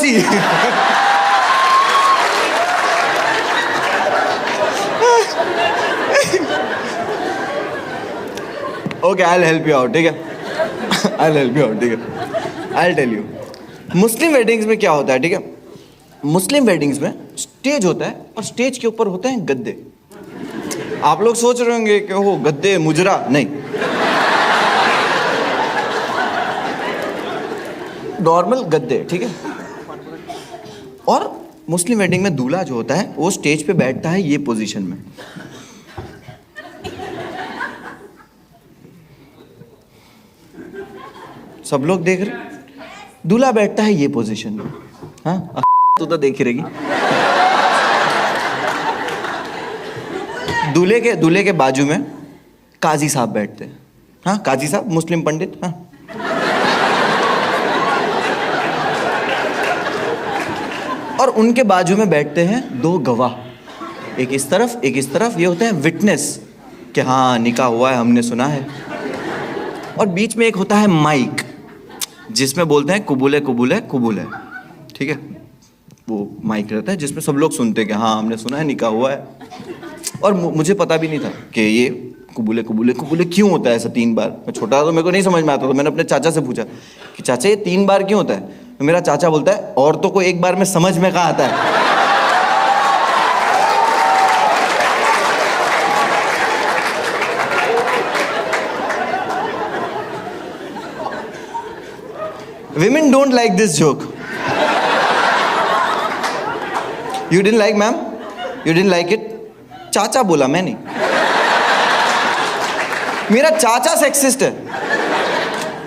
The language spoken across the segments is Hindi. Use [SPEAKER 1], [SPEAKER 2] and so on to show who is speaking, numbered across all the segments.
[SPEAKER 1] चाची। Okay, I will help you out, ठीक है। I will help you out, ठीक है। I will tell you. Muslim weddings में क्या होता है, ठीक है? मुस्लिम वेडिंग्स में स्टेज होता है और स्टेज के ऊपर होते हैं गद्दे। आप लोग सोच रहे होंगे कि वो गद्दे मुजरा, नहीं, नॉर्मल गद्दे, ठीक है? और मुस्लिम वेडिंग में दूल्हा जो होता है वो स्टेज पे बैठता है ये पोजीशन में। सब लोग देख रहे, दूल्हा बैठता है ये पोजीशन में। हाँ, तू तो देख ही रहेगी। दूल्हे के बाजू में काजी साहब बैठते हैं। हाँ, काजी साहब, मुस्लिम पंडित। हाँ, और उनके बाजू में बैठते हैं दो गवाह, एक इस तरफ एक इस तरफ। ये होते हैं विटनेस कि हाँ निकाह हुआ है, हमने सुना है। और बीच में एक होता है माइक जिसमें बोलते हैं कुबूल कबूल है कबूल है, ठीक है? वो माइक रहता है जिसमें सब लोग सुनते हैं कि हाँ हमने सुना है, निकाह हुआ है। और मुझे पता भी नहीं था कि ये कुबूल कबूल कबूल क्यों होता है ऐसा 3 बार। मैं छोटा था तो मेरे को नहीं समझ में आता, तो मैंने अपने चाचा से पूछा कि चाचा ये 3 बार क्यों होता है? तो मेरा चाचा बोलता है औरतों को एक बार में समझ में कहाँ आता है। Women don't like this joke. You didn't like, ma'am? You didn't like it? चाचा बोला, मैं नहीं। मेरा चाचा सेक्सिस्ट है,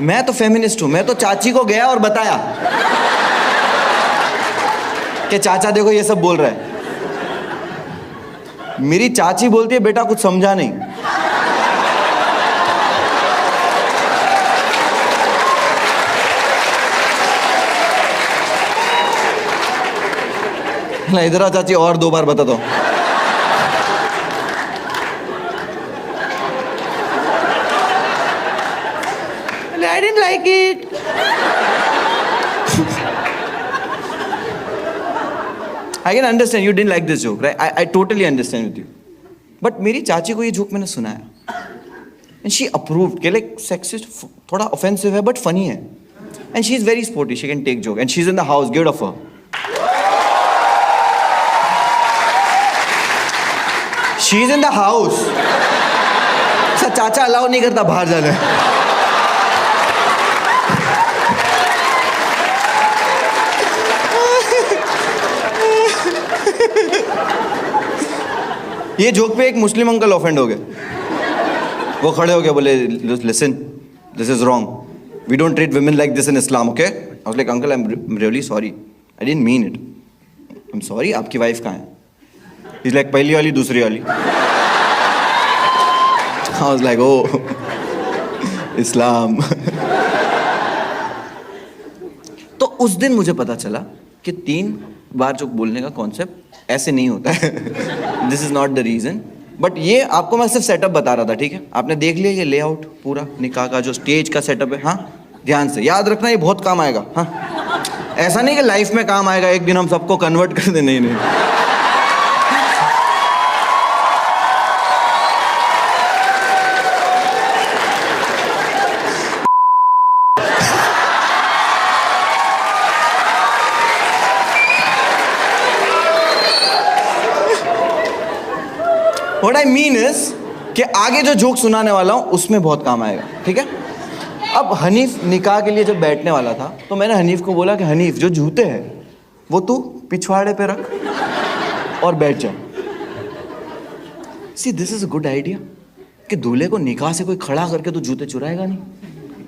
[SPEAKER 1] मैं तो फेमिनिस्ट हूं। मैं तो चाची को गया और बताया कि चाचा देखो ये सब बोल रहा है। मेरी चाची बोलती है बेटा कुछ समझा नहीं। ना इधर आ चाची, और 2 बार बता दो। I didn't like it. I can understand you didn't like this joke, right? I totally understand with you. But मेरी चाची को ये जोक मैंने सुनाया and she approved कि like sexist थोड़ा offensive है but funny है, and she is very sporty, she can take joke and she's in the house, give it up for her. She is in the house. चाचा अलाउ नहीं करता बाहर जाने। ये जोक पे एक मुस्लिम अंकल ऑफेंड हो गए। वो खड़े हो गए, बोले listen this is wrong, we don't treat women like this in Islam, okay? I was like uncle I'm really sorry, I didn't mean it, I'm sorry। आपकी वाइफ कहाँ है? He's like पहली वाली दूसरी वाली। I was like oh इस्लाम। तो उस दिन मुझे पता चला कि 3 बार जो बोलने का कॉन्सेप्ट ऐसे नहीं होता है। This is not the reason, but ये आपको मैं सिर्फ सेटअप बता रहा था, ठीक है? आपने देख लिया ये लेआउट पूरा निकाह का जो स्टेज का सेटअप है। हाँ, ध्यान से याद रखना, ये बहुत काम आएगा। हाँ, ऐसा नहीं कि लाइफ में काम आएगा, एक दिन हम सबको कन्वर्ट कर दे, नहीं नहीं। What I mean is कि आगे जो जोक सुनाने वाला हूँ उसमें बहुत काम आएगा, ठीक है? अब हनीफ निकाह के लिए जब बैठने वाला था तो मैंने हनीफ को बोला कि हनीफ जो जूते हैं वो तू पिछवाड़े पे रख और बैठ जा। See this is a good idea कि दूल्हे को निकाह से कोई खड़ा करके तो जूते चुराएगा नहीं।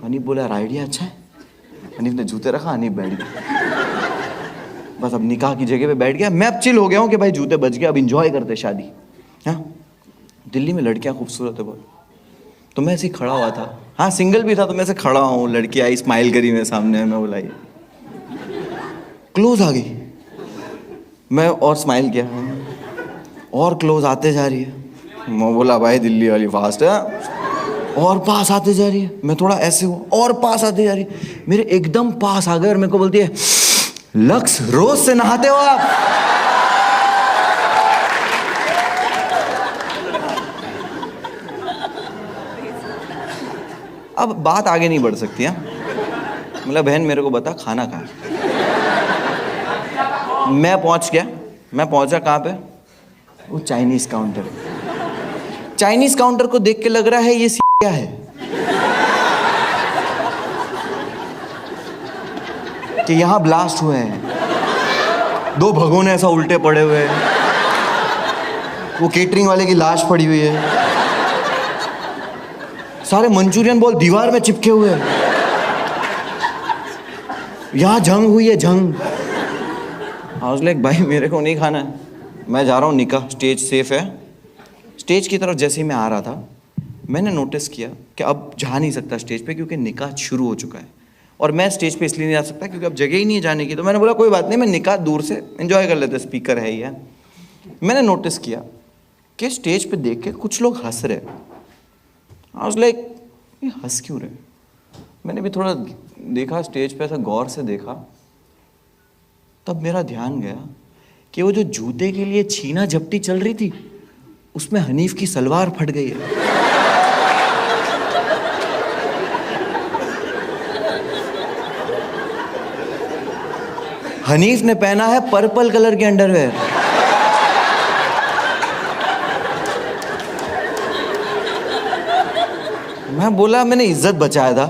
[SPEAKER 1] हनीफ बोला यार आइडिया अच्छा है। हनीफ ने जूते रखा, हनीफ बैठ गया। बस अब निकाह की जगह पे बैठ गया। मैं अब चिल हो गया हूँ कि भाई जूते बच गए, अब इंजॉय करते शादी। हाँ, दिल्ली में लड़कियां खूबसूरत है बहुत, तो मैं ऐसे ही खड़ा हुआ था। हाँ, सिंगल भी था तो मैं ऐसे खड़ा हूँ, लड़की आई, स्माइल करी मेरे सामने, मैं बुलाई, क्लोज आ गई, मैं और स्माइल किया और क्लोज आते जा रही है। मैं बोला भाई दिल्ली वाली फास्ट है, और पास आते जा रही है। मैं थोड़ा ऐसे हुआ और पास आते जा रही है, मेरे एकदम पास आ गए और मेरे को बोलती है लक्स, रोज से नहाते हो आप? अब बात आगे नहीं बढ़ सकती है। मतलब बहन मेरे को बता खाना कहाँ है? मैं पहुंच गया, मैं पहुंचा कहाँ पे? वो चाइनीज काउंटर। चाइनीज काउंटर को देख के लग रहा है ये क्या है कि यहां ब्लास्ट हुए हैं, 2 भगोने ऐसा उल्टे पड़े हुए हैं, वो केटरिंग वाले की लाश पड़ी हुई है, सारे मंचूरियन बॉल दीवार में चिपके हुए हैं, यहां जंग हुई है, जंग। लाइक भाई मेरे को नहीं खाना है, मैं जा रहा हूँ निकाह, स्टेज सेफ है। स्टेज की तरफ जैसे ही मैं आ रहा था, मैंने नोटिस किया कि अब जा नहीं सकता स्टेज पे क्योंकि निकाह शुरू हो चुका है, और मैं स्टेज पे इसलिए नहीं जा सकता क्योंकि अब जगह ही नहीं है जाने की। तो मैंने बोला कोई बात नहीं, मैं निकाह दूर से एंजॉय कर लेते, स्पीकर है ही है। मैंने नोटिस किया कि स्टेज पे देख के कुछ लोग हंस रहे। आई वाज लाइक ये हंस क्यों रहे? मैंने भी थोड़ा देखा स्टेज पे, ऐसा गौर से देखा, तब मेरा ध्यान गया कि वो जो जूते के लिए छीना झपटी चल रही थी उसमें हनीफ की सलवार फट गई है। हनीफ ने पहना है पर्पल कलर के अंडरवेयर। मैं बोला मैंने इज्जत बचाया था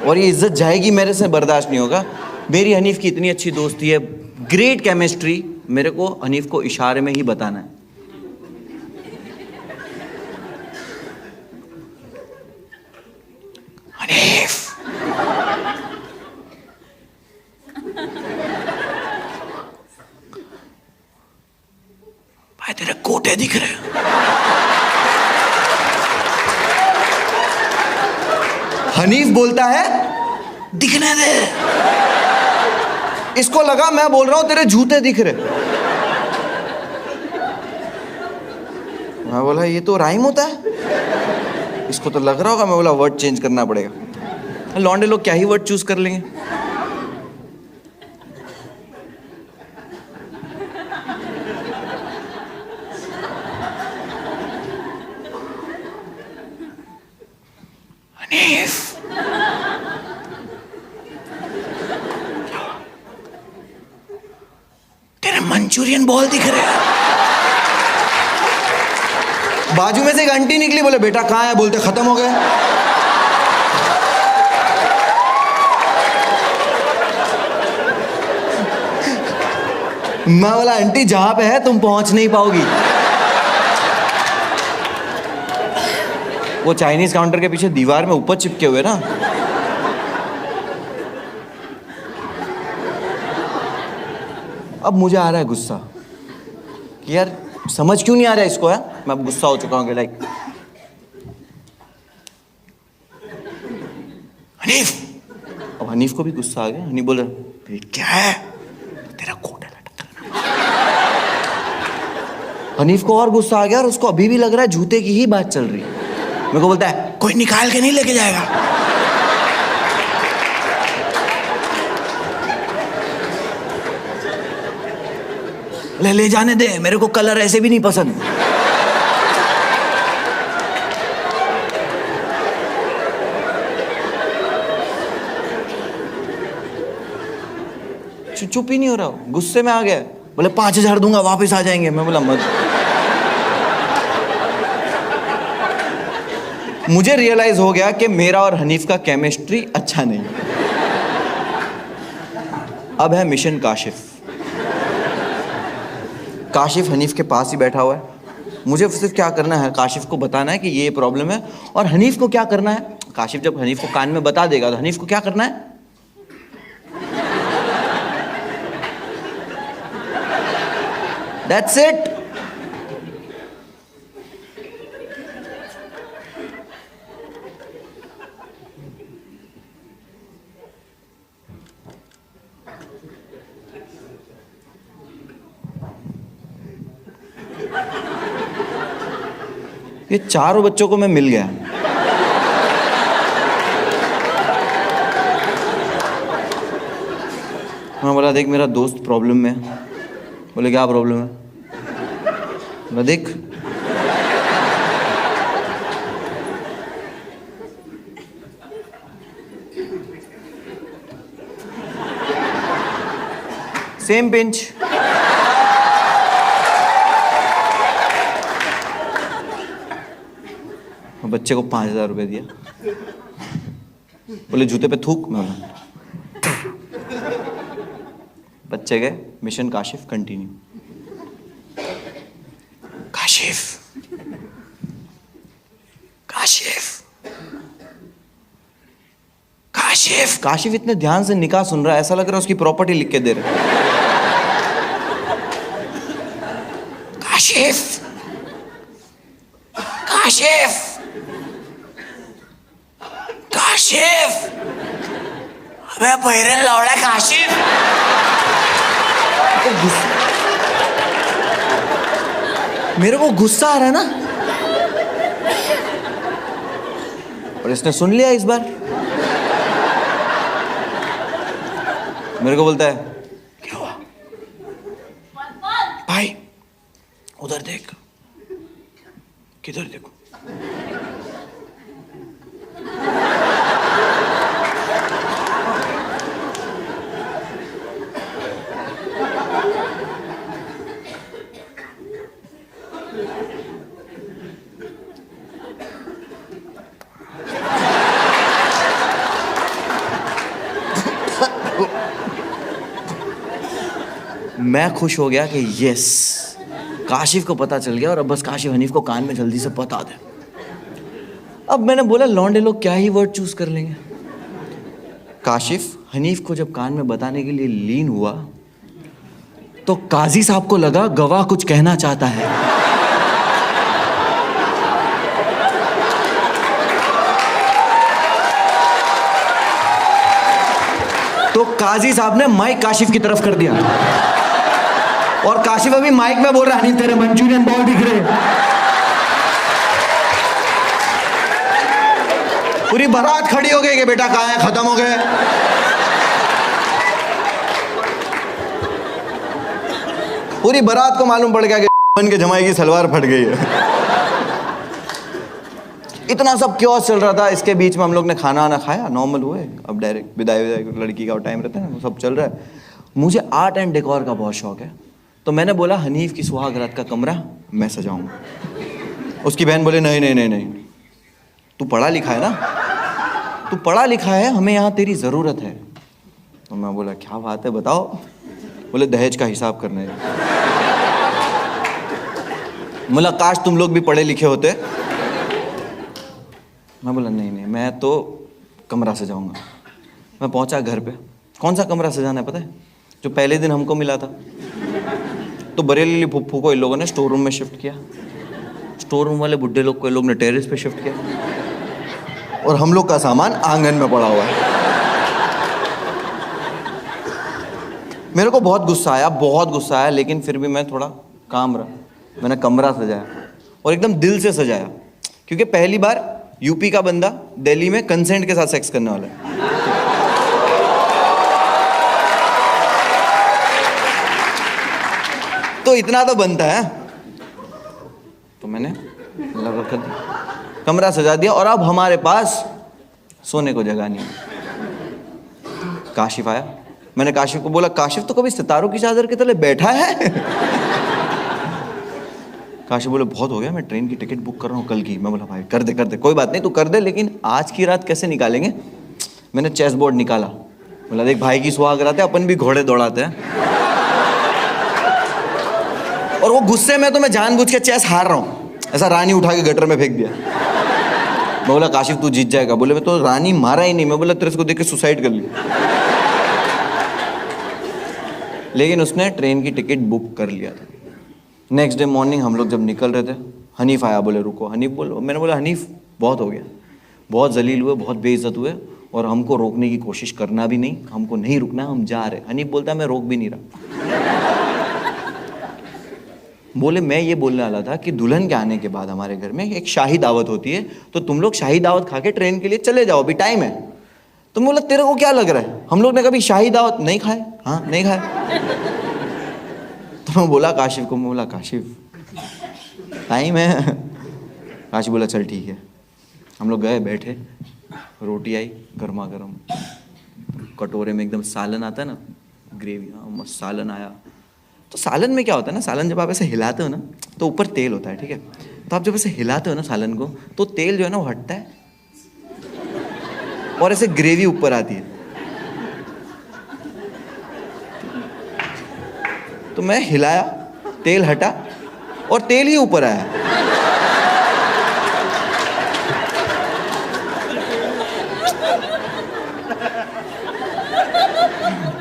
[SPEAKER 1] और ये इज्जत जाएगी, मेरे से बर्दाश्त नहीं होगा। मेरी हनीफ की इतनी अच्छी दोस्ती है, ग्रेट केमिस्ट्री, मेरे को हनीफ को इशारे में ही बताना है। हनीफ, भाई तेरे कोटे दिख रहे हैं। हनीफ बोलता है दिखने दे। इसको लगा मैं बोल रहा हूं तेरे जूते दिख रहे। मैं बोला ये तो राइम होता है, इसको तो लग रहा होगा। मैं बोला वर्ड चेंज करना पड़ेगा। लौंडे लोग क्या ही वर्ड चूज कर लेंगे। हनीफ, तेरे मंचूरियन बॉल दिख रहे हैं। बाजू में से एक आंटी निकली, बोले बेटा कहाँ है? बोलते खत्म हो गए। मैं बोला आंटी जहां पे है तुम पहुंच नहीं पाओगी। वो चाइनीज काउंटर के पीछे दीवार में ऊपर चिपके हुए ना, अब मुझे आ रहा है गुस्सा कि यार समझ क्यों नहीं आ रहा है इसको है। मैं अब गुस्सा हो चुका हूँ कि लाइक हनीफ, अब हनीफ को भी गुस्सा आ गया। हनीफ बोल रहा क्या है? तेरा कोट है लटक। हनीफ को और गुस्सा आ गया और उसको अभी भी लग रहा है जूते की ही बात चल रही है। मेरे को बोलता है कोई निकाल के नहीं लेके जाएगा। ले जाने दे, मेरे को कलर ऐसे भी नहीं पसंद। चुप ही नहीं हो रहा, गुस्से में आ गया। बोले 5,000 दूंगा वापस आ जाएंगे। मैं बोला मत। मुझे रियलाइज हो गया कि मेरा और हनीफ का केमिस्ट्री अच्छा नहीं। अब है मिशन काशिफ। काशिफ हनीफ के पास ही बैठा हुआ है। मुझे सिर्फ क्या करना है, काशिफ को बताना है कि ये प्रॉब्लम है। और हनीफ को क्या करना है, काशिफ जब हनीफ को कान में बता देगा तो हनीफ को क्या करना है, दैट्स इट। ये चारों बच्चों को मैं मिल गया। मैं बोला देख मेरा दोस्त प्रॉब्लम में है। बोले क्या प्रॉब्लम है? बोला देख सेम पिंच। बच्चे को 5,000 रुपये दिया। बोले जूते पे थूक। मैं बच्चे गए, मिशन काशिफ कंटिन्यू। काशिफ काशिफ काशिफ काशिफ इतने ध्यान से निकाह सुन रहा है, ऐसा लग रहा है उसकी प्रॉपर्टी लिख के दे रहे। काशिफ काशिफ काशिफ, अबे बहरे लौड़ा काशिफ। मेरे को गुस्सा आ रहा है ना, और इसने सुन लिया इस बार। मेरे को बोलता है क्या हुआ भाई? उधर देख। किधर देखो? मैं खुश हो गया कि यस, काशिफ को पता चल गया, और अब बस काशिफ हनीफ को कान में जल्दी से बता दे। अब मैंने बोला लौंडे लोग क्या ही वर्ड चूज कर लेंगे। काशिफ हनीफ को जब कान में बताने के लिए लीन हुआ तो काजी साहब को लगा गवाह कुछ कहना चाहता है। तो काजी साहब ने माइक काशिफ की तरफ कर दिया, और काशिफ अभी माइक में बोल रहा है, नहीं तेरे मंचूरियन बहुत दिख रहे। पूरी बारात खड़ी हो गई कि बेटा कहाँ है, खत्म हो गए। पूरी बारात को मालूम पड़ गया कि बन के जमाई की सलवार फट गई है। इतना सब क्योस चल रहा था। इसके बीच में हम लोग ने खाना आना खाया, नॉर्मल हुए, अब डायरेक्ट विदाई लड़की का टाइम रहता है ना, सब चल रहा है। मुझे आर्ट एंड डेकोर का बहुत शौक है, तो मैंने बोला हनीफ की सुहागरात का कमरा मैं सजाऊंगा। उसकी बहन बोले नहीं नहीं नहीं नहीं, तू पढ़ा लिखा है ना, तू पढ़ा लिखा है, हमें यहाँ तेरी ज़रूरत है। तो मैं बोला क्या बात है बताओ। बोले दहेज का हिसाब करना है। बोला काश तुम लोग भी पढ़े लिखे होते। मैं बोला नहीं नहीं, मैं तो कमरा सजाऊंगा। मैं पहुंचा घर पे, कौन सा कमरा सजाना है पता है? जो पहले दिन हमको मिला था। तो बरेली फुफ्फू को इन लोगों ने स्टोर रूम में शिफ्ट किया, स्टोर रूम वाले बुड्ढे लोग को इन लोग ने टेरेस पे शिफ्ट किया, और हम लोग का सामान आंगन में पड़ा हुआ है। मेरे को बहुत गुस्सा आया, बहुत गुस्सा आया, लेकिन फिर भी मैं थोड़ा काम रहा। मैंने कमरा सजाया, और एकदम दिल से सजाया, क्योंकि पहली बार यूपी का बंदा दिल्ली में कंसेंट के साथ सेक्स करने वाला है। तो इतना तो बनता है। तो मैंने लगा कर दिया, कमरा सजा दिया, और अब हमारे पास सोने को जगह नहीं। काशिफ आया, मैंने काशिफ को बोला काशिफ तो कभी सितारों की चादर के तले बैठा है? काशिफ बोले बहुत हो गया, मैं ट्रेन की टिकट बुक कर रहा हूँ कल की। मैं बोला भाई कर दे कोई बात नहीं, तू कर दे, लेकिन आज की रात कैसे निकालेंगे? मैंने चेस बोर्ड निकाला, बोला देख भाई की सुहागरात है, अपन भी घोड़े दौड़ाते हैं। और वो गुस्से में तो मैं जानबूझ के चेस हार रहा हूँ, ऐसा रानी उठा के गटर में फेंक दिया। मैं बोला काशिफ तू जीत जाएगा। बोले मैं तो रानी मारा ही नहीं। मैं बोला तेरे को देख के सुसाइड कर ली। लेकिन उसने ट्रेन की टिकट बुक कर लिया था। नेक्स्ट डे मॉर्निंग हम लोग जब निकल रहे थे, हनीफ आया, बोले रुको। हनीफ मैंने बोला हनीफ बहुत हो गया, बहुत जलील हुए, बहुत बेइज्जत हुए, और हमको रोकने की कोशिश करना भी नहीं, हमको नहीं रुकना, हम जा रहे। हनीफ बोलता है मैं रोक भी नहीं रहा। बोले मैं ये बोलने वाला था कि दुल्हन के आने के बाद हमारे घर में एक शाही दावत होती है, तो तुम लोग शाही दावत खा के ट्रेन के लिए चले जाओ, अभी टाइम है। तो मैं बोला तेरे को क्या लग रहा है, हम लोग ने कभी शाही दावत नहीं खाए? हाँ नहीं खाए। तो मैं बोला काशिफ को, मैं बोला काशिफ टाइम है। काशिफ बोला चल ठीक है। हम लोग गए, बैठे, रोटी आई गर्मा गर्म, कटोरे में एकदम सालन आता है ना, ग्रेवी, हाँ मस्त सालन आया। तो सालन में क्या होता है ना, सालन जब आप ऐसे हिलाते हो ना तो ऊपर तेल होता है, ठीक है। तो आप जब ऐसे हिलाते हो ना सालन को, तो तेल जो है ना वो हटता है और ऐसे ग्रेवी ऊपर आती है। तो मैं हिलाया, तेल हटा और तेल ही ऊपर आया।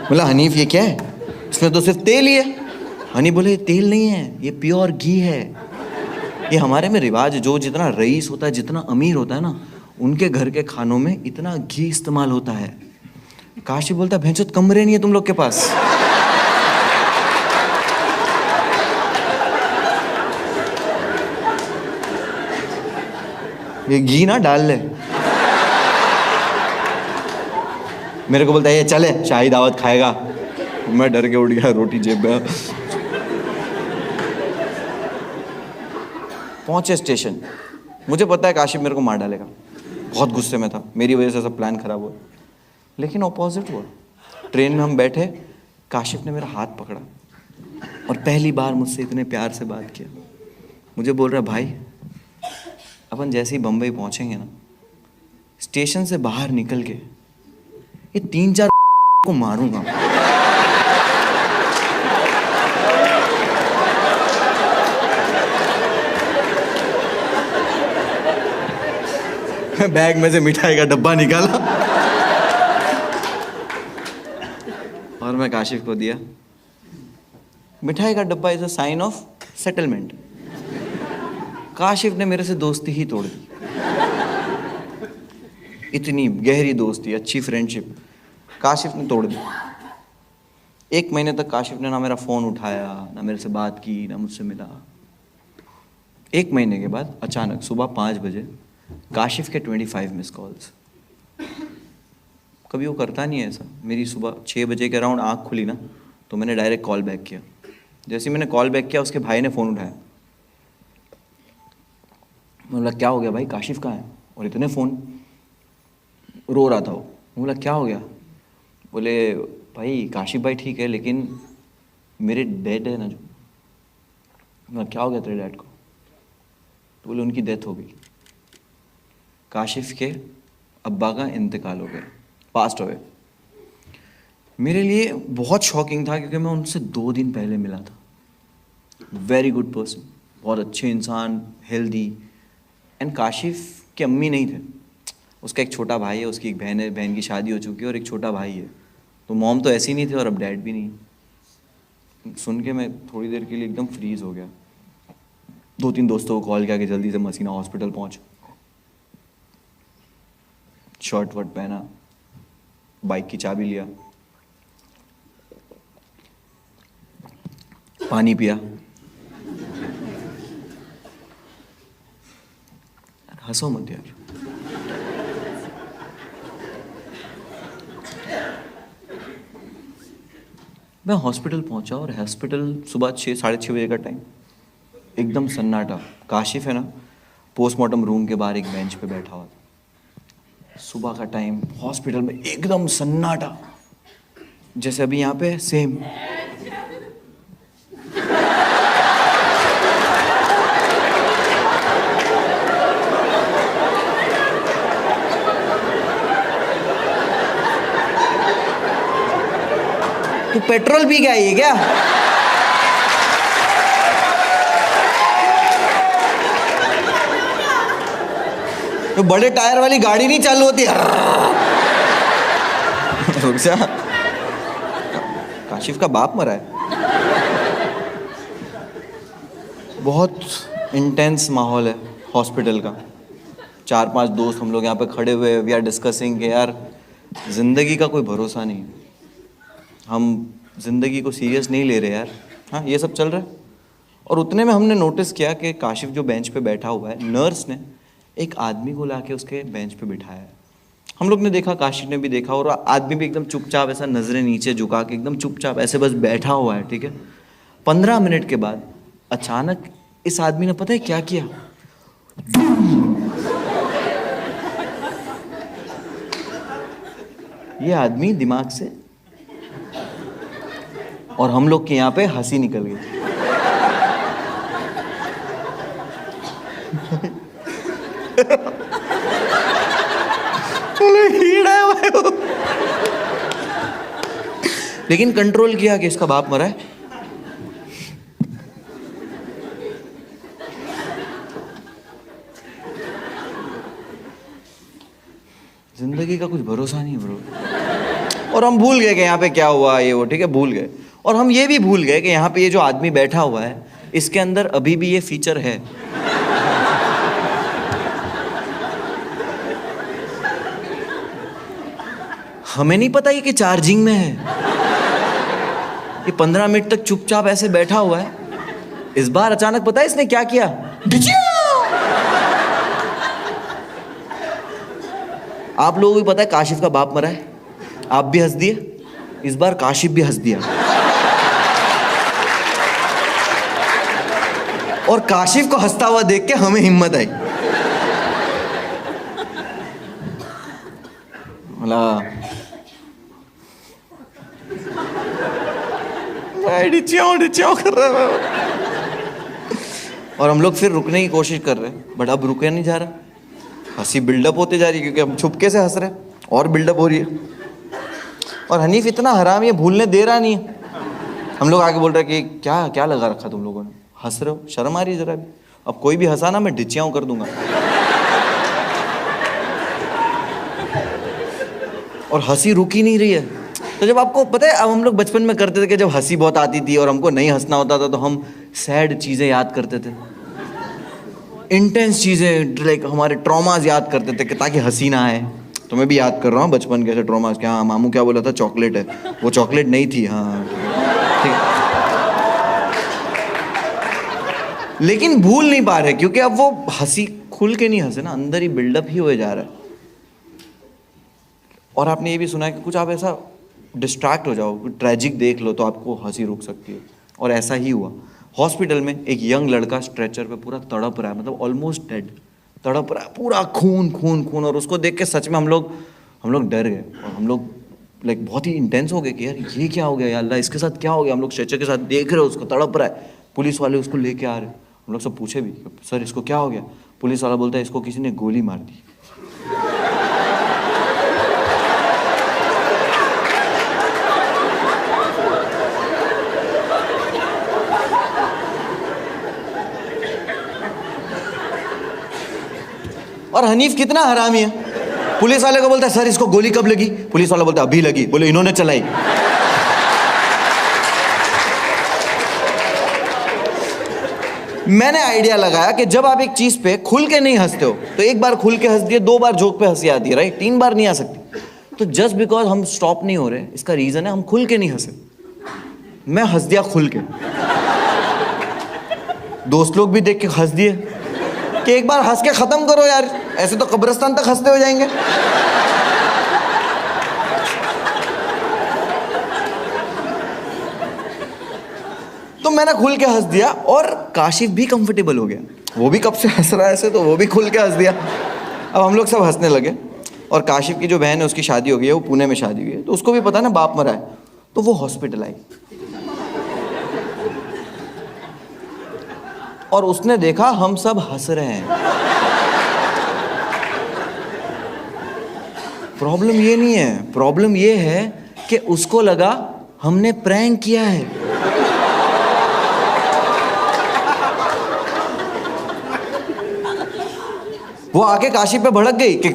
[SPEAKER 1] बोला हनीफ ये क्या है, इसमें तो सिर्फ तेल ही है। हनी बोले तेल नहीं है, ये प्योर घी है। ये हमारे में रिवाज है, जो जितना रईस होता है, जितना अमीर होता है ना, उनके घर के खानों में इतना घी इस्तेमाल होता है। काशी बोलता भैंचोद कमरे नहीं है तुम लोग के पास। ये घी ना डाल ले। मेरे को बोलता है ये चले शाही दावत खाएगा। मैं डर के उठ गया, रोटी जेब में। पहुंचे स्टेशन, मुझे पता है काशिफ मेरे को मार डालेगा, बहुत गुस्से में था, मेरी वजह से सब प्लान खराब हुआ। लेकिन ऑपोजिट हुआ। ट्रेन में हम बैठे, काशिफ ने मेरा हाथ पकड़ा और पहली बार मुझसे इतने प्यार से बात किया। मुझे बोल रहा भाई अपन जैसे ही बम्बई पहुंचेंगे ना, स्टेशन से बाहर निकल के ये 3-4 को मारूंगा। मैं बैग में से मिठाई का डब्बा निकाला और मैं काशिफ को दिया। मिठाई का डब्बा is a sign of settlement. Kashif ने मेरे से दोस्ती ही तोड़ दी। इतनी गहरी दोस्ती, अच्छी फ्रेंडशिप काशिफ ने तोड़ दी। 1 महीने तक काशिफ ने ना मेरा फ़ोन उठाया, ना मेरे से बात की, ना मुझसे मिला। 1 महीने के बाद अचानक सुबह 5 बजे काशिफ के 25 मिस कॉल्स। कभी वो करता नहीं है ऐसा। मेरी सुबह 6 बजे के अराउंड आँख खुली ना, तो मैंने डायरेक्ट कॉल बैक किया। जैसे ही मैंने कॉल बैक किया, उसके भाई ने फ़ोन उठाया। मैं बोला क्या हो गया भाई, काशिफ कहाँ है और इतने फ़ोन? रो रहा था वो। मैं बोला क्या हो गया? बोले भाई काशिफ भाई ठीक है, लेकिन मेरे डैड है ना जो। मैं क्या हो गया तेरे डैड को? तो बोले उनकी डेथ हो गई। काशिफ के अब्बा का इंतकाल हो गया, पास्ट अवे। मेरे लिए बहुत शॉकिंग था क्योंकि मैं उनसे 2 दिन पहले मिला था। वेरी गुड पर्सन, बहुत अच्छे इंसान, हेल्दी। एंड काशिफ की अम्मी नहीं थे, उसका एक छोटा भाई है, उसकी एक बहन है, बहन की शादी हो चुकी है और एक छोटा भाई है। तो मॉम तो ऐसी नहीं थी और अब डैड भी नहीं। सुन के मैं थोड़ी देर के लिए एकदम फ्रीज हो गया। 2-3 दोस्तों को कॉल किया कि जल्दी से मसीना हॉस्पिटल पहुंच। शर्ट वर्ट पहना, बाइक की चाबी लिया, पानी पिया। हंसो मत यार। मैं हॉस्पिटल पहुंचा और हॉस्पिटल सुबह 6-6:30 बजे का टाइम, एकदम सन्नाटा। काशिफ है ना, पोस्टमार्टम रूम के बाहर एक बेंच पे बैठा हुआ था। सुबह का टाइम, हॉस्पिटल में एकदम सन्नाटा, जैसे अभी यहाँ पे सेम। तू पेट्रोल पी के आई है क्या? तो बड़े टायर वाली गाड़ी नहीं चालू होती? रुक जा, काशिफ का बाप मरा है। बहुत इंटेंस माहौल है हॉस्पिटल का। 4-5 दोस्त हम लोग यहाँ पे खड़े हुए, वी आर डिस्कसिंग कि यार जिंदगी का कोई भरोसा नहीं, हम जिंदगी को सीरियस नहीं ले रहे यार। हाँ ये सब चल रहा है। और उतने में हमने नोटिस किया कि काशिफ जो बेंच पे बैठा हुआ है, नर्स ने एक आदमी को लाके उसके बेंच पे बिठाया है। हम लोग ने देखा, काशिफ ने भी देखा, और आदमी भी एकदम चुपचाप ऐसा नजरें नीचे झुका के एकदम चुपचाप ऐसे बस बैठा हुआ है, ठीक है। 15 मिनट के बाद अचानक इस आदमी ने पता है क्या किया? ये आदमी दिमाग से, और हम लोग के यहाँ पे हंसी निकल गई। लेकिन कंट्रोल किया कि इसका बाप मरा है। जिंदगी का कुछ भरोसा नहीं ब्रो। और हम भूल गए कि यहाँ पे क्या हुआ, ये वो, ठीक है, भूल गए। और हम ये भी भूल गए कि यहाँ पे ये जो आदमी बैठा हुआ है, इसके अंदर अभी भी ये फीचर है। हमें नहीं पता ये कि चार्जिंग में है। ये 15 मिनट तक चुपचाप ऐसे बैठा हुआ है। इस बार अचानक पता है इसने क्या किया? आप लोगों को भी पता है काशिफ का बाप मरा है, आप भी हंस दिए। इस बार काशिफ भी हंस दिया, और काशिफ को हंसता हुआ देख के हमें हिम्मत आई। डिच्चियों कर रहा है। और हम लोग फिर रुकने की कोशिश कर रहे हैं, बट अब रुके नहीं जा रहा। हंसी बिल्डअप होते जा रही है क्योंकि हम छुपके से हंस रहे हैं, और बिल्डअप हो रही है। और हनीफ इतना हराम, ये भूलने दे रहा नहीं है। हम लोग आगे बोल रहे हैं कि क्या क्या लगा रखा तुम लोगों ने, हंस रहे हो, शर्म आ रही है जरा भी। अब कोई भी हंसा ना, मैं डिच्चियाँ कर दूंगा। और हंसी रुक ही नहीं रही है। तो जब आपको पता है, अब हम लोग बचपन में करते थे कि जब हंसी बहुत आती थी और हमको नहीं हंसना होता था, तो हम सैड चीज़ें याद करते थे, इंटेंस चीज़ें, लाइक हमारे ट्रॉमाज याद करते थे कि ताकि हंसी ना आए। तो मैं भी याद कर रहा हूँ बचपन के ऐसे ट्रॉमाज के। हाँ, मामू क्या बोला था, चॉकलेट है, वो चॉकलेट नहीं थी। हाँ ठीक, लेकिन भूल नहीं पा रहे क्योंकि अब वो हंसी खुल के नहीं हंसे ना, अंदर ही बिल्डअप ही हुए जा रहा है। और आपने ये भी सुना है कि कुछ आप ऐसा डिस्ट्रैक्ट हो जाओ, ट्रेजिक देख लो, तो आपको हंसी रुक सकती है। और ऐसा ही हुआ। हॉस्पिटल में एक यंग लड़का स्ट्रेचर पे पूरा तड़प रहा है, मतलब ऑलमोस्ट डेड, तड़प रहा है, पूरा खून खून खून। और उसको देख के सच में हम लोग डर गए, और हम लोग लाइक बहुत ही इंटेंस हो गए कि यार ये क्या हो गया, या अल्लाह इसके साथ क्या हो गया। हम लोग स्ट्रेचर के साथ देख रहे हो, उसको तड़प रहा है, पुलिस वाले उसको लेके आ रहे हैं। हम लोग सब पूछे भी, सर इसको क्या हो गया? पुलिस वाला बोलता है इसको किसी ने गोली मार दी। और हनीफ कितना हरामी है, पुलिस वाले को बोलता है सर इसको गोली कब लगी? पुलिस वाला बोलता है अभी लगी। बोले इन्होंने चलाई। मैंने आइडिया लगाया कि जब आप एक चीज पे खुल के नहीं हंसते हो, तो एक बार खुल के हंस दिए, 2 बार जोक पे हंसी आती है, राइट? 3 बार नहीं आ सकती। तो जस्ट बिकॉज हम स्टॉप नहीं हो रहे, इसका रीजन है हम खुल के नहीं हंसे। मैं हंस दिया खुल के, दोस्त लोग भी देख के हंस दिए कि एक बार हंस के खत्म करो यार, ऐसे तो कब्रिस्तान तक हंसते हो जाएंगे। तो मैंने खुल के हंस दिया, और काशिफ भी कंफर्टेबल हो गया। वो भी कब से हंस रहा है ऐसे, तो वो भी खुल के हंस दिया। अब हम लोग सब हंसने लगे। और काशिफ की जो बहन है उसकी शादी हो गई है, वो पुणे में शादी हुई है, तो उसको भी पता ना बाप मरा है, तो वो हॉस्पिटल आई। और उसने देखा हम सब हंस रहे हैं। प्रॉब्लम ये नहीं है, प्रॉब्लम ये है कि उसको लगा हमने प्रैंक किया है। वो आके काशिफ पे भड़क गई कि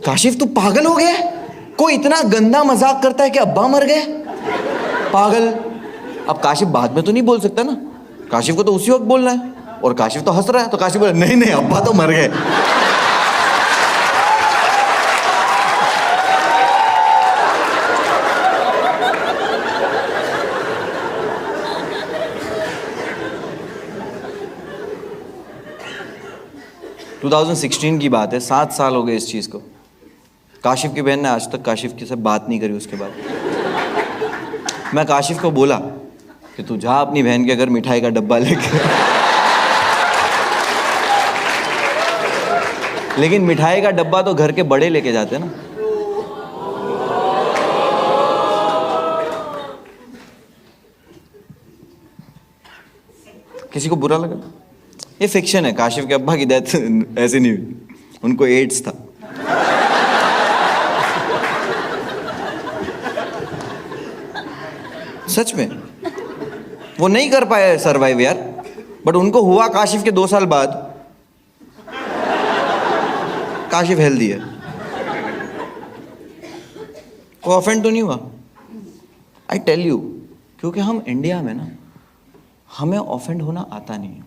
[SPEAKER 1] काशिफ तू पागल हो गया, कोई इतना गंदा मजाक करता है कि अब्बा मर गए, पागल। अब काशिफ बाद में तो नहीं बोल सकता ना, काशिफ को तो उसी वक्त बोलना है। और काशिफ तो हंस रहा है, तो काशिफ बोला नहीं नहीं अब्बा तो मर गए। (2016) की बात है, 7 साल हो गए इस चीज को। काशिफ की बहन ने आज तक काशिफ की से बात नहीं करी उसके बाद। मैं काशिफ को बोला कि तू जा अपनी बहन के घर मिठाई का डब्बा लेके। लेकिन मिठाई का डब्बा तो घर के बड़े लेके जाते हैं ना। किसी को बुरा लगा? ये फिक्शन है। काशिफ के अब्बा की डेथ ऐसी नहीं हुई, उनको एड्स था। सच में वो नहीं कर पाए सरवाइव यार, बट उनको हुआ काशिफ के 2 साल बाद। काशिफ हेल्दी है, कोई ऑफेंड तो नहीं हुआ। आई टेल यू, क्योंकि हम इंडिया में ना, हमें ऑफेंड होना आता नहीं है,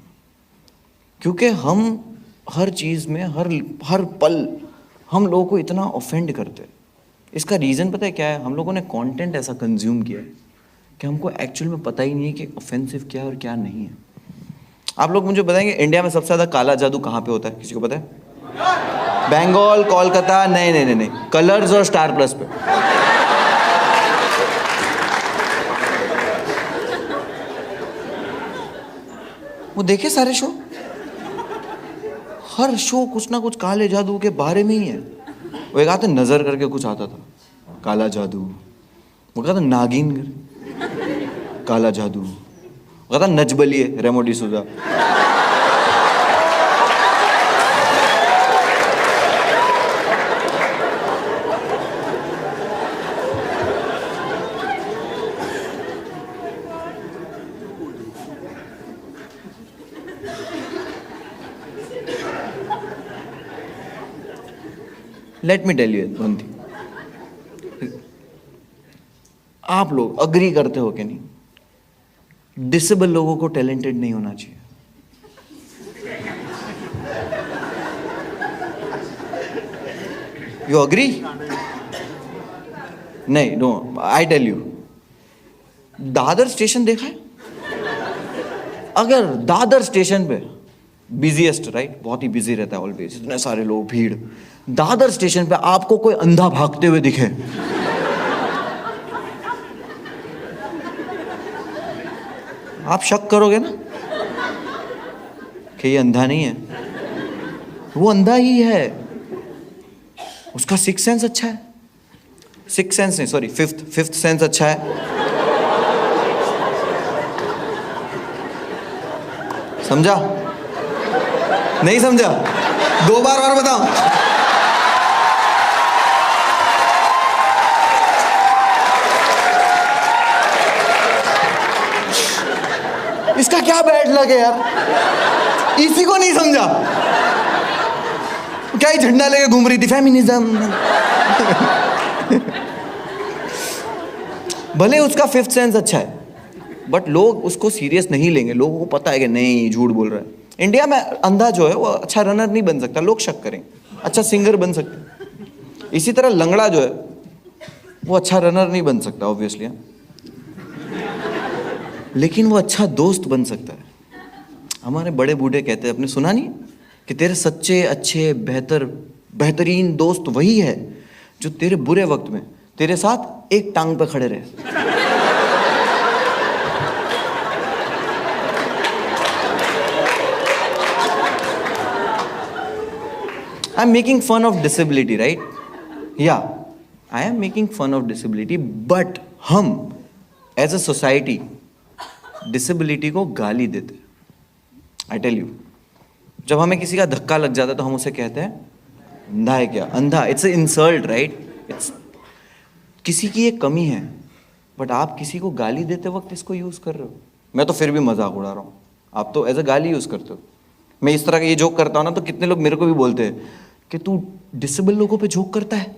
[SPEAKER 1] क्योंकि हम हर चीज़ में हर पल हम लोगों को इतना ऑफेंड करते हैं। इसका रीज़न पता है क्या है? हम लोगों ने कंटेंट ऐसा कंज्यूम किया है कि हमको एक्चुअल में पता ही नहीं है कि ऑफेंसिव क्या है और क्या नहीं है। आप लोग मुझे बताएंगे इंडिया में सबसे ज़्यादा काला जादू कहाँ पे होता है? किसी को पता है? बंगाल, कोलकाता? नहीं, कलर्स और स्टार प्लस पे। वो देखे सारे शो, हर शो कुछ ना कुछ काले जादू के बारे में ही है। वो एक आते नजर करके कुछ आता था, काला जादू। वो कहता नागिन, काला जादू। वो कहता नजबलिए, Remo D'Souza. Let me tell you one thing, आप लोग अग्री करते हो कि नहीं, डिसेबल लोगों को टैलेंटेड नहीं होना चाहिए। You agree? नहीं, no, I tell you, Dadar station देखा है? अगर दादर स्टेशन पे बिजीएस्ट, राइट, बहुत ही बिजी रहता है ऑलवेज, इतने सारे लोग, भीड़। दादर स्टेशन पे आपको कोई अंधा भागते हुए दिखे, आप शक करोगे ना कि ये अंधा नहीं है? वो अंधा ही है, उसका सिक्स सेंस अच्छा है। सिक्स सेंस नहीं, सॉरी, फिफ्थ सेंस अच्छा है। समझा? नहीं समझा? 2 बार और बताऊं? इसका क्या बैड लग है यार, इसी को नहीं समझा? क्या ही झंडा लेके घूम रही थी, फेमिनिज्म। भले उसका फिफ्थ सेंस अच्छा है, बट लोग उसको सीरियस नहीं लेंगे। लोगों को पता है कि नहीं, झूठ बोल रहा है। इंडिया में अंधा जो है वो अच्छा रनर नहीं बन सकता, लोग शक करेंगे। अच्छा सिंगर बन सकता। इसी तरह लंगड़ा जो है वो अच्छा रनर नहीं बन सकता ऑब्वियसली, लेकिन वो अच्छा दोस्त बन सकता है। हमारे बड़े बूढ़े कहते हैं, आपने सुना नहीं कि तेरे सच्चे, अच्छे, बेहतरीन दोस्त वही है जो तेरे बुरे वक्त में तेरे साथ एक टांग पे खड़े रहे। I am making fun of disability, right? या I am making fun of disability, but हम एज अ सोसाइटी डिसेबिलिटी को गाली देते। आई टेल यू, जब हमें किसी का धक्का लग जाता है तो हम उसे कहते हैं अंधा है क्या? अंधा, it's a insult, right? It's किसी की एक कमी है, बट आप किसी को गाली देते वक्त इसको यूज कर रहे हो। मैं तो फिर भी मजाक उड़ा रहा हूँ, आप तो एज अ गाली यूज करते हो। मैं इस तरह का ये जोक करता हूँ ना, तो कितने लोग मेरे को भी बोलते हैं कि तू डिसेबल लोगों पे जोक करता है।